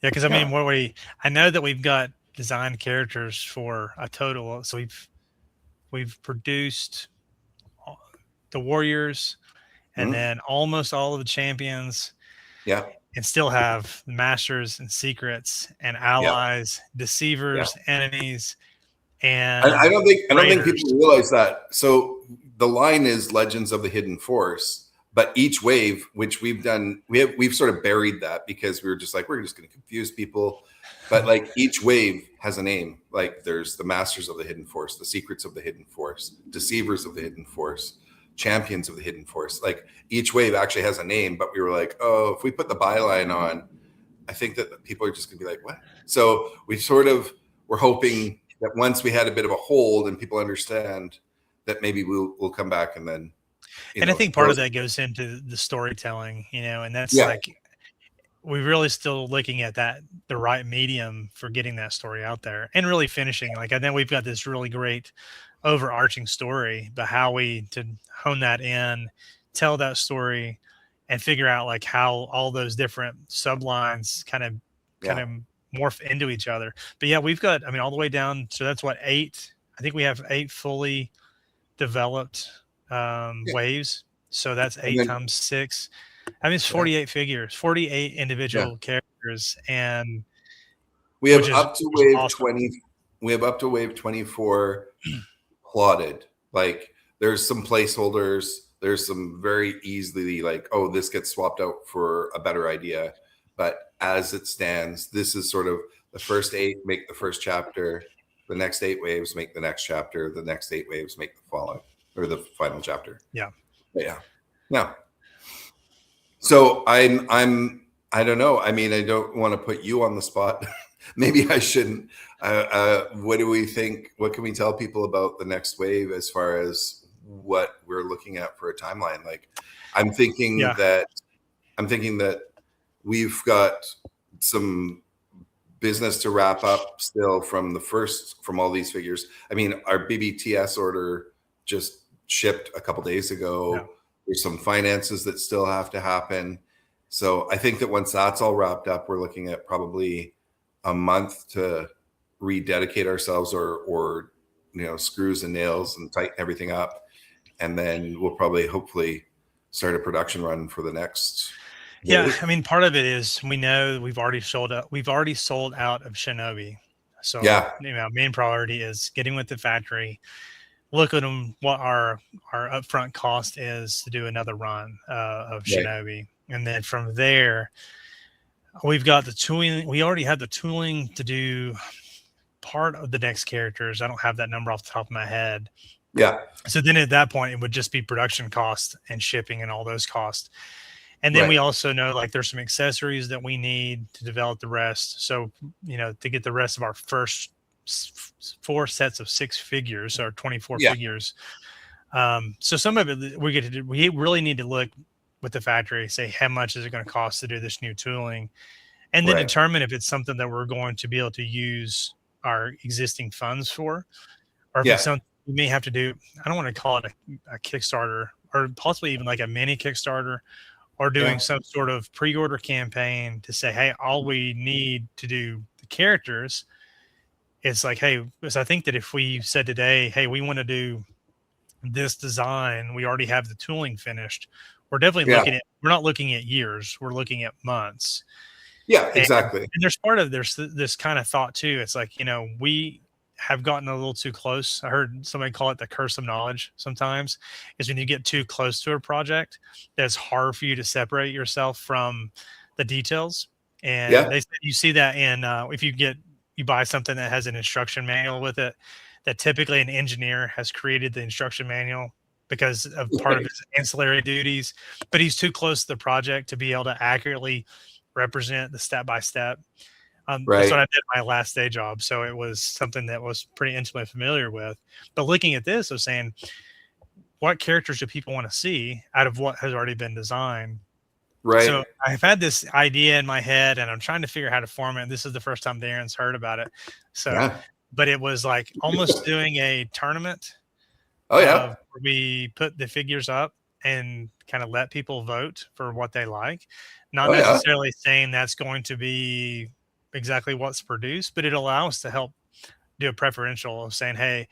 Yeah, because I mean, I know that we've got designed characters for a total. So we've produced the warriors, and Mhm. then almost all of the champions, Yeah. and still have masters and secrets and Yeah. allies, Yeah. deceivers, enemies, I, and I don't think I don't think raiders. people realize that. So the line is Legends of the Hidden Force, but each wave, which we've done, we've sort of buried that because we were just like, we're just going to confuse people. But like each wave has a name. Like there's the Masters of the Hidden Force, the Secrets of the Hidden Force, Deceivers of the Hidden Force, Champions of the Hidden Force. Like each wave actually has a name, but we were like, oh, if we put the byline on, I think that people are just going to be like, what? So we sort of were hoping that once we had a bit of a hold and people understand that maybe we'll come back and then, And I think part of that goes into the storytelling, and that's yeah, like we're really still looking at the right medium for getting that story out there and really finishing. Like I think we've got this really great overarching story, but how we to hone that in, tell that story, and figure out like how all those different sublines kind yeah, of morph into each other. But yeah, we've got, I mean, all the way down. So that's what, 8. I think we have 8 fully developed yeah. waves. So that's And 8 then times 6. I mean, it's 48 figures, 48 yeah, individual characters, and we have which is up to wave awesome. 20. We have up to wave 24 plotted. Like there's some placeholders. There's some very easily like, oh, this gets swapped out for a better idea. But as it stands, this is sort of the first 8 make the first chapter. The next 8 waves make the next chapter. The next 8 waves make the following or the final chapter. Yeah. But yeah. No. So I don't know. I mean, I don't want to put you on the spot. Maybe I shouldn't. What do we think? What can we tell people about the next wave as far as what we're looking at for a timeline? Like, I'm thinking Yeah. that we've got some business to wrap up still from all these figures. I mean, our BBTS order just shipped a couple days ago. Yeah. There's some finances that still have to happen. So I think that once that's all wrapped up, we're looking at probably a month to rededicate ourselves or screws and nails and tighten everything up. And then we'll probably hopefully start a production run for the next Yeah, wave. I mean, part of it is we know we've already sold out. We've already sold out of Shinobi, so Yeah. main priority is getting with the factory. Look at them. What our upfront cost is to do another run of Right. Shinobi, and then from there, we've got the tooling. We already had the tooling to do part of the next characters. I don't have that number off the top of my head. Yeah. So then at that point, it would just be production costs and shipping and all those costs. And then we also know like there's some accessories that we need to develop the rest. So, to get the rest of our first 4 sets of 6 figures or 24 Yeah. figures. So some of it we really need to look with the factory, say how much is it going to cost to do this new tooling, and then determine if it's something that we're going to be able to use our existing funds for, or if it's something we may have to do. I don't want to call it a Kickstarter, or possibly even like a mini Kickstarter, or doing some sort of pre-order campaign to say, hey, all we need to do the characters is like, hey, because I think that if we said today, hey, we want to do this design, we already have the tooling finished, we're definitely we're not looking at years, we're looking at months. Yeah, exactly. And there's this kind of thought too. It's like, we have gotten a little too close. I heard somebody call it the curse of knowledge sometimes, is when you get too close to a project, that's hard for you to separate yourself from the details. And they said you see that in if you buy something that has an instruction manual with it, that typically an engineer has created the instruction manual because of part of his ancillary duties, but he's too close to the project to be able to accurately represent the step-by-step. That's what I did my last day job. So it was something that was pretty intimately familiar with. But looking at this, I was saying, what characters do people want to see out of what has already been designed? Right. So I've had this idea in my head and I'm trying to figure out how to form it. This is the first time Darren's heard about it. So, but it was like almost doing a tournament. Oh, yeah. Where we put the figures up and kind of let people vote for what they like. Not necessarily saying that's going to be exactly what's produced, but it allows to help do a preferential of saying, hey,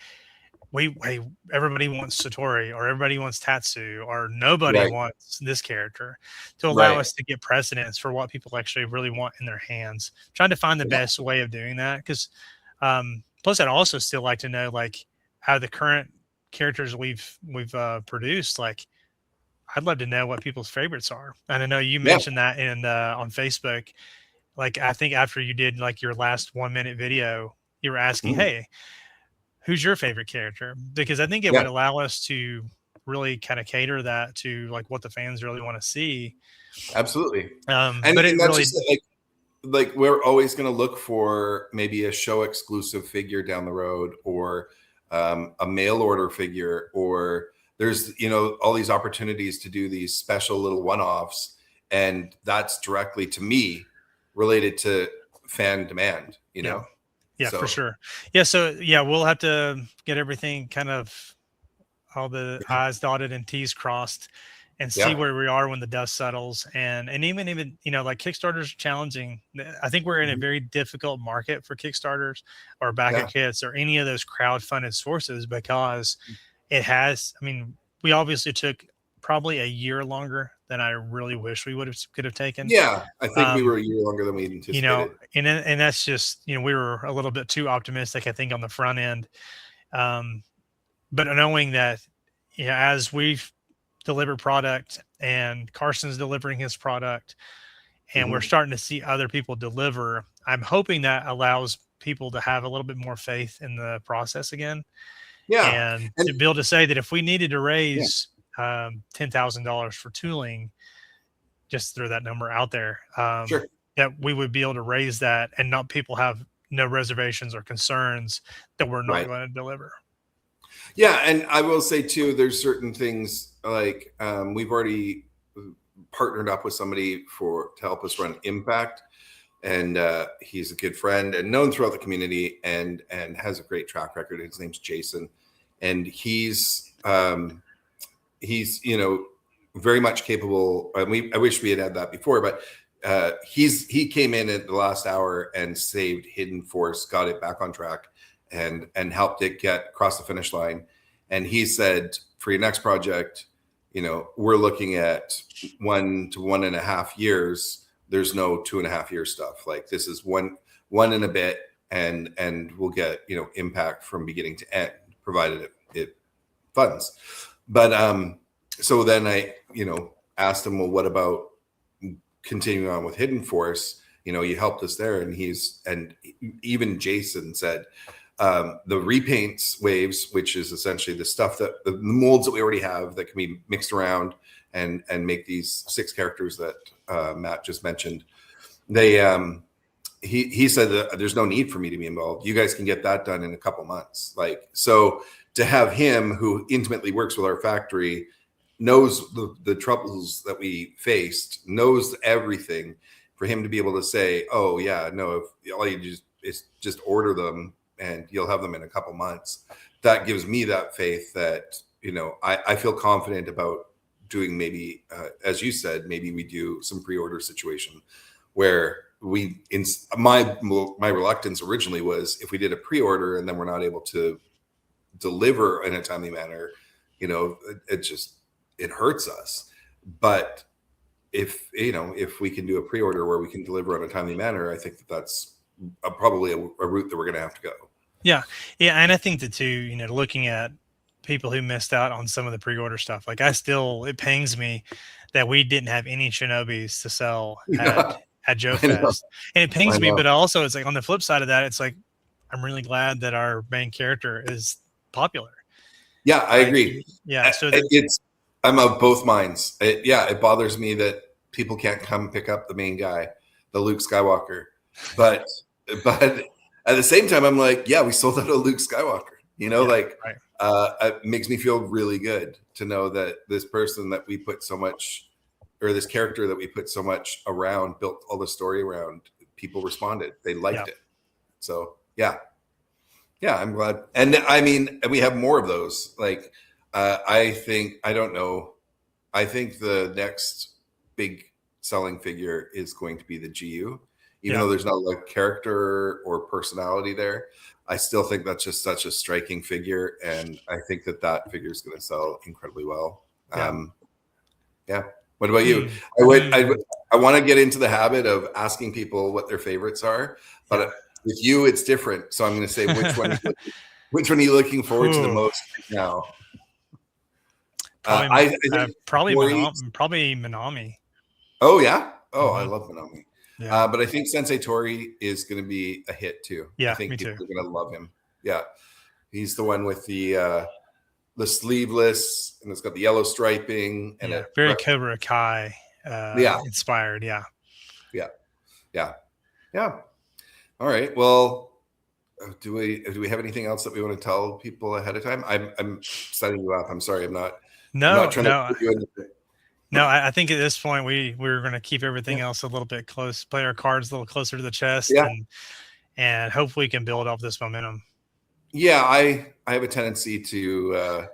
hey, everybody wants Satori, or everybody wants Tatsu, or nobody Right. wants this character, to allow Right. us to get precedence for what people actually really want in their hands. Trying to find the Yeah. best way of doing that. Because plus, I'd also still like to know, like, out of the current characters we've produced, like, I'd love to know what people's favorites are. And I know you Yeah. mentioned that in on Facebook. Like, I think after you did like your last 1 minute video, you were asking, Mhm. hey, who's your favorite character? Because I think it would Yeah. allow us to really kind of cater that to like what the fans really want to see. Absolutely. But And it that's really, just like we're always going to look for maybe a show exclusive figure down the road, or a mail order figure, or there's all these opportunities to do these special little one-offs, and that's directly to me related to fan demand. yeah, yeah, for So sure. Yeah. So yeah, we'll have to get everything kind of all the I's dotted and T's crossed, and see yeah. where we are when the dust settles. And even like Kickstarter's challenging. I think we're in a Mhm. very difficult market for Kickstarters or back Yeah. of kits or any of those crowd funded sources, because it has, I mean, we obviously took probably a year longer than I really wish we could have taken. Yeah, I think we um were a year longer than we you know, anticipated. and that's just, we were a little bit too optimistic, I think, on the front end. um but knowing that, as we've delivered product and Carson's delivering his product, and we're Mhm. starting to see other people deliver, I'm hoping that allows people to have a little bit more faith in the process again, Yeah, and and to be able to say that if we needed to yeah, raise $10,000 for tooling, just throw that number out there, sure. that we would be able to raise that and not people have no reservations or concerns that we're not Right. going to deliver. Yeah, and I will say too, there's certain things like we've already partnered up with somebody to help us run Impact, and he's a good friend and known throughout the community, and has a great track record. His name's Jason, and he's very much capable. I wish we had that before, but he came in at the last hour and saved Hidden Force, got it back on track, and helped it get across the finish line. And he said, for your next project, we're looking at 1 to 1.5 years. There's no 2.5 year stuff. Like, this is one and a bit, and we'll get impact from beginning to end, provided it funds. But so then I asked him, well, what about continuing on with Hidden Force? You helped us there. And even Jason said, the repaints waves, which is essentially the stuff that the molds that we already have that can be mixed around and make these 6 characters that Matt just mentioned. He said that there's no need for me to be involved. You guys can get that done in a couple months. Like, so to have him, who intimately works with our factory, knows the troubles that we faced, knows everything, for him to be able to say, oh yeah, no, if all you do is just order them and you'll have them in a couple months, that gives me that faith that I feel confident about doing. Maybe as you said, maybe we do some pre-order situation where my reluctance originally was, if we did a pre-order and then we're not able to deliver in a timely manner, it hurts us. But if we can do a pre-order where we can deliver in a timely manner, I think that's probably a route that we're going to have to go. Yeah. Yeah. And I think that too, looking at people who missed out on some of the pre-order stuff, like, it pangs me that we didn't have any Shinobis to sell Yeah, at Joe I know. Fest. And it I pains me, know. but also it's like, on the flip side of that, it's like, I'm really glad that our main character is popular. Yeah, I Like, agree. yeah. So I'm of both minds. It bothers me that people can't come pick up the main guy, the Luke Skywalker. But at the same time, I'm like, yeah, we sold out a Luke Skywalker. right. It makes me feel really good to know that this person that we put so much, or this character that we put so much around, built all the story around, people responded. They liked it. So yeah, I'm glad. And I mean, we have more of those. Like, I think the next big selling figure is going to be the GU. even though there's not like character or personality there. I still think that's just such a striking figure, and I think that figure is going to sell incredibly well. Yeah. What about you? I want to get into the habit of asking people what their favorites are, but with you, it's different. So I'm going to say, which one are you looking forward to the most right now? Probably Minami. Oh yeah. Oh, I love Minami. Yeah. But I think Sensei Tori is going to be a hit too. Yeah, I think me people too. are going to love him. Yeah. He's the one with the sleeveless, and it's got the yellow striping, and very Cobra Kai inspired. Yeah. All right. Well, do we have anything else that we want to tell people ahead of time? I'm setting you up. I'm sorry. I'm not trying to put you in the... No, I think at this point we're going to keep everything else a little bit close, play our cards a little closer to the chest, and hopefully we can build up this momentum. Yeah, I have a tendency to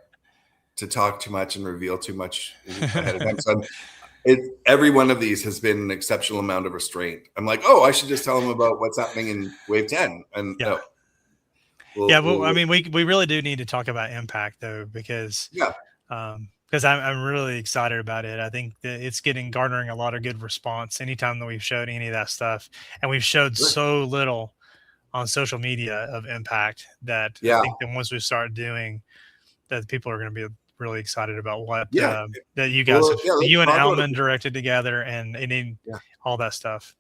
talk too much and reveal too much ahead of time. So every one of these has been an exceptional amount of restraint. I'm like, oh, I should just tell them about what's happening in Wave 10. And I mean, we really do need to talk about Impact though, because I'm really excited about it. I think that it's garnering a lot of good response anytime that we've showed any of that stuff, and we've showed so little on social media of Impact that I think that once we start doing that, people are going to be really excited about what that you guys you and Alman directed together and all that stuff.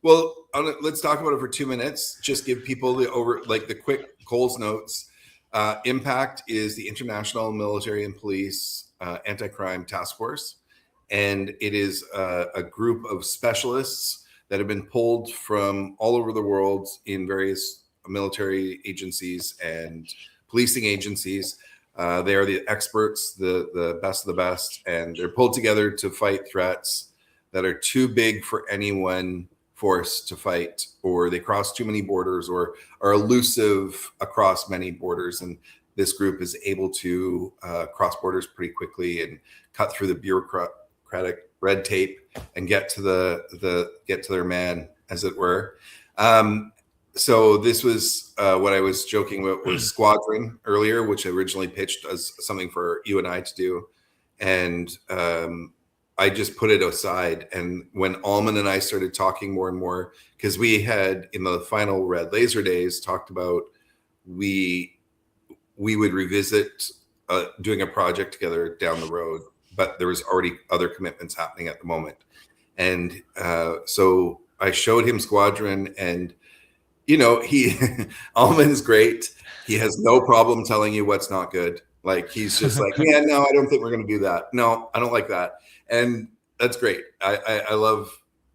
Well, let's talk about it for 2 minutes. Just give people the quick Coles notes. Impact is the International Military and Police Anti-Crime Task Force, and it is a group of specialists that have been pulled from all over the world in various military agencies and policing agencies. They are the experts, the best of the best, and they're pulled together to fight threats that are too big for any one force to fight, or they cross too many borders, or are elusive across many borders. And this group is able to cross borders pretty quickly and cut through the bureaucratic red tape and get to their man, as it were. So this was what I was joking about was Squadron earlier, which I originally pitched as something for you and I to do. And I just put it aside. And when Alman and I started talking more and more, because we had in the final Red Laser days talked about we would revisit doing a project together down the road, but there was already other commitments happening at the moment. And so I showed him Squadron, and Alman's great. He has no problem telling you what's not good. Like, he's just like, yeah, no, I don't think we're going to do that. No, I don't like that. And that's great. I love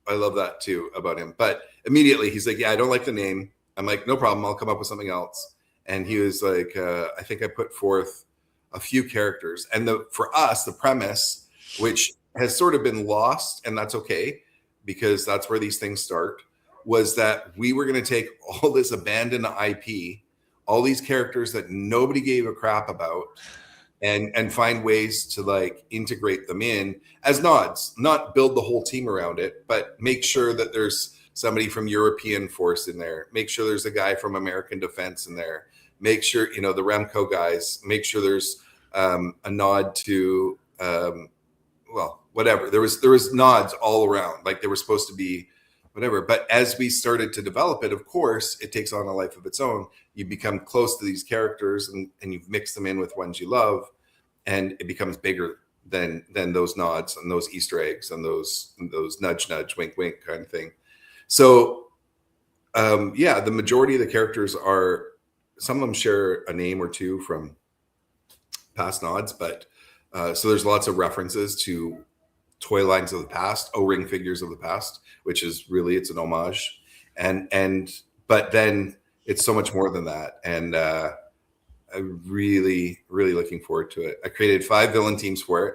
that too about him. But immediately he's like, yeah, I don't like the name. I'm like, no problem. I'll come up with something else. And he was like, I think I put forth a few characters. And for us, the premise, which has sort of been lost, and that's okay, because that's where these things start, was that we were going to take all this abandoned IP, all these characters that nobody gave a crap about, and find ways to like integrate them in as nods, not build the whole team around it, but make sure that there's somebody from European Force in there. Make sure there's a guy from American Defense in there. Make sure, the Remco guys, make sure there's a nod to, whatever. There was nods all around, like they were supposed to be whatever. But as we started to develop it, of course, it takes on a life of its own. You become close to these characters and you've mixed them in with ones you love, and it becomes bigger than those nods and those Easter eggs and those nudge, wink, wink kind of thing. So, the majority of the characters are, some of them share a name or two from past nods, but so there's lots of references to toy lines of the past, O-ring figures of the past, which is really, it's an homage. But then it's so much more than that. And I'm really, really looking forward to it. I created 5 villain teams for it.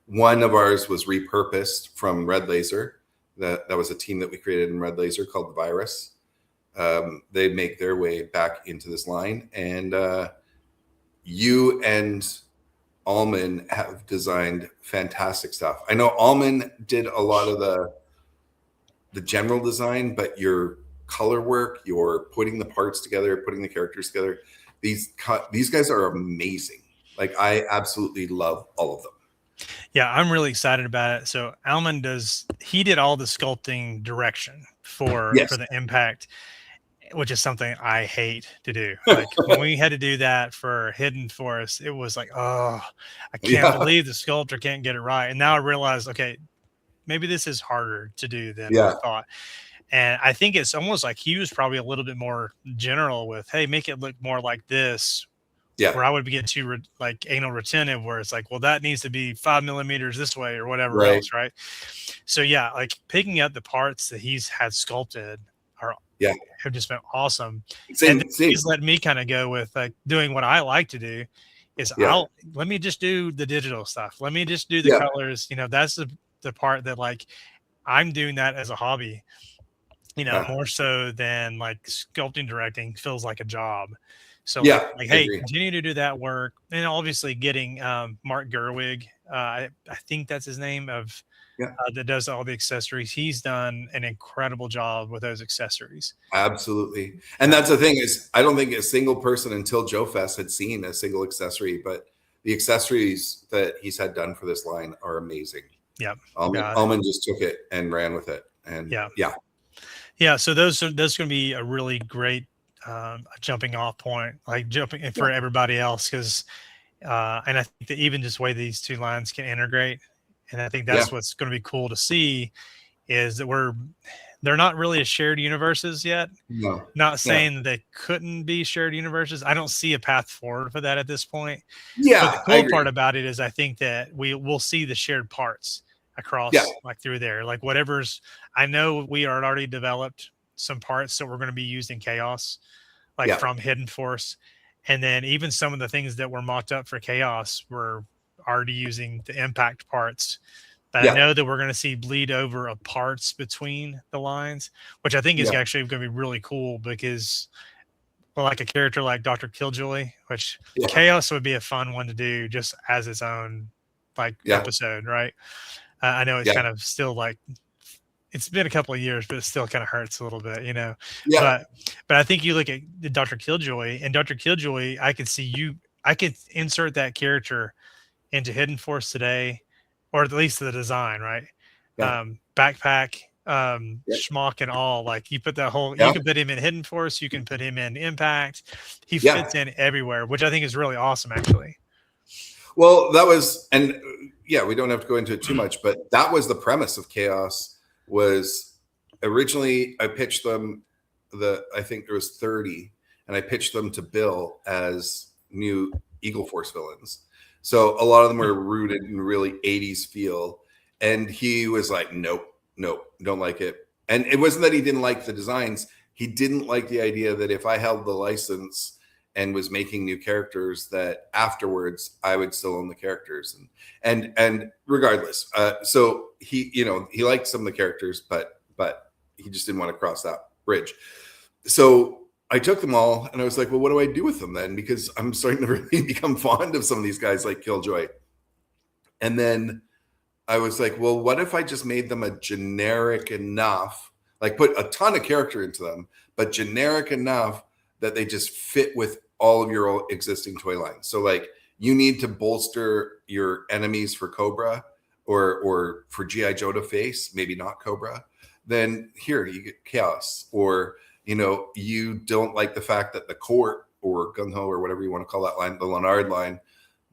One of ours was repurposed from Red Laser. That was a team that we created in Red Laser called the Virus. They make their way back into this line. And you and Alman have designed fantastic stuff. I know Alman did a lot of the general design, but your color work, your putting the parts together, putting the characters together. These guys are amazing. Like, I absolutely love all of them. Yeah, I'm really excited about it. So Alman he did all the sculpting direction for Yes. the impact, which is something I hate to do. Like when we had to do that for Hidden Forest, it was like, oh, I can't believe the sculptor can't get it right. And now I realize, okay, maybe this is harder to do than I thought. And I think it's almost like he was probably a little bit more general with, hey, make it look more like this. Yeah. Where I would get too like anal retentive, where it's like, well, that needs to be 5 millimeters this way or whatever else, right? So yeah, like picking up the parts that he's had sculpted have just been awesome. And he's let me kind of go with like doing what I like to do is let me just do the digital stuff. Let me just do the colors. You know, that's the part that like I'm doing that as a hobby, you know, more so than like sculpting directing feels like a job. So like, hey, continue to do that work. And obviously getting Mark Gerwig, I think that's his name, that does all the accessories. He's done an incredible job with those accessories. Absolutely. And that's the thing is, I don't think a single person until Joe Fest had seen a single accessory, but the accessories that he's had done for this line are amazing. Yeah. Alman just took it and ran with it. And yeah. So those are going to be a really great a jumping off point, like jumping for everybody else, because and I think that even just the way these two lines can integrate, and I think that's what's going to be cool to see is that they're not really a shared universes yet. Not saying that they couldn't be shared universes. I don't see a path forward for that at this point. But the cool part about it is I think that we'll see the shared parts across like through there, like whatever's. I know we are already developed some parts that we're going to be used in Chaos, like from Hidden Force. And then even some of the things that were mocked up for Chaos were already using the impact parts. But I know that we're going to see bleed over of parts between the lines, which I think is actually going to be really cool because like a character like Dr. Killjoy, which Chaos would be a fun one to do just as its own like episode, right? I know it's kind of still like, it's been a couple of years, but it still kind of hurts a little bit, you know? But I think you look at the Dr. Killjoy, and Dr. Killjoy, I could insert that character into Hidden Force today, or at least the design, right? Backpack, schmuck and all, like you put that whole, you can put him in Hidden Force, you can put him in Impact. He fits in everywhere, which I think is really awesome, actually. Well, that was, and we don't have to go into it too much, but that was the premise of Chaos. Was originally I pitched them I think there was 30, and I pitched them to Bill as new Eagle Force villains. So a lot of them were rooted in really 80s feel, and he was like, nope, don't like it. And it wasn't that he didn't like the designs, he didn't like the idea that if I held the license and was making new characters, that afterwards I would still own the characters. And regardless, so he liked some of the characters, but he just didn't want to cross that bridge. So I took them all and I was like, well, what do I do with them then? Because I'm starting to really become fond of some of these guys like Killjoy. And then I was like, well, what if I just made them a generic enough, like put a ton of character into them, but generic enough that they just fit with all of your existing toy lines. So like you need to bolster your enemies for Cobra or for GIJoe to face, maybe not Cobra, then here you get Chaos. Or, you don't like the fact that the Court or Gung-Ho or whatever you want to call that line, the Leonard line,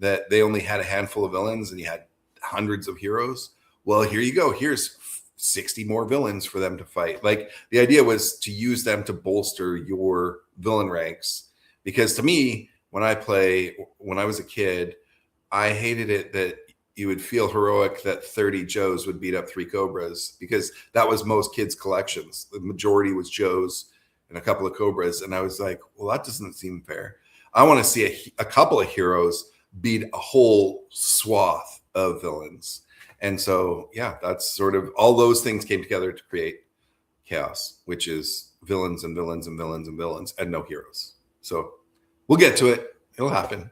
that they only had a handful of villains and you had hundreds of heroes. Well, here you go. Here's 60 more villains for them to fight. Like the idea was to use them to bolster your villain ranks. Because to me, when I was a kid, I hated it that you would feel heroic that 30 Joes would beat up 3 Cobras, because that was most kids' collections. The majority was Joes and a couple of Cobras. And I was like, well, that doesn't seem fair. I want to see a couple of heroes beat a whole swath of villains. And so, that's sort of all those things came together to create Chaos, which is villains and villains and villains and villains and no heroes. So we'll get to it. It'll happen.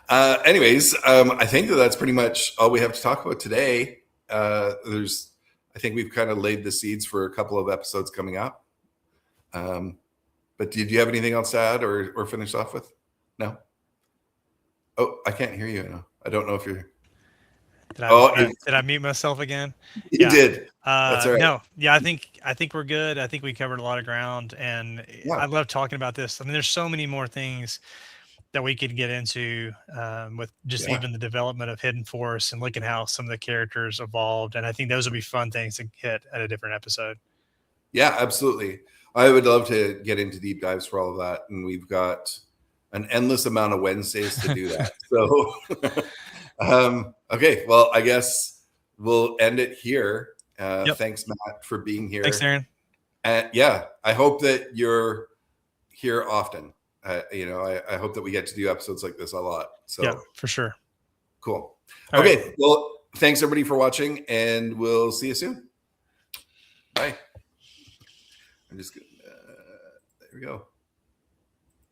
Anyways, I think that's pretty much all we have to talk about today. I I think we've kind of laid the seeds for a couple of episodes coming up. But did you have anything else to add or finish off with? No. Oh, I can't hear you now. I don't know if you're. Did I mute myself again? You did. That's all right. No, yeah, I think we're good. I think we covered a lot of ground, and I love talking about this. I mean, there's so many more things that we could get into with just even the development of Hidden Force and looking how some of the characters evolved. And I think those would be fun things to hit at a different episode. Yeah, absolutely. I would love to get into deep dives for all of that. And we've got an endless amount of Wednesdays to do that. So, okay, well, I guess we'll end it here. Thanks, Matt, for being here. Thanks, Darren. And yeah, I hope that you're here often. I hope that we get to do episodes like this a lot. So yeah, for sure. Cool. All okay. Right. Well, thanks everybody for watching, and we'll see you soon. Bye. I'm just gonna, there we go.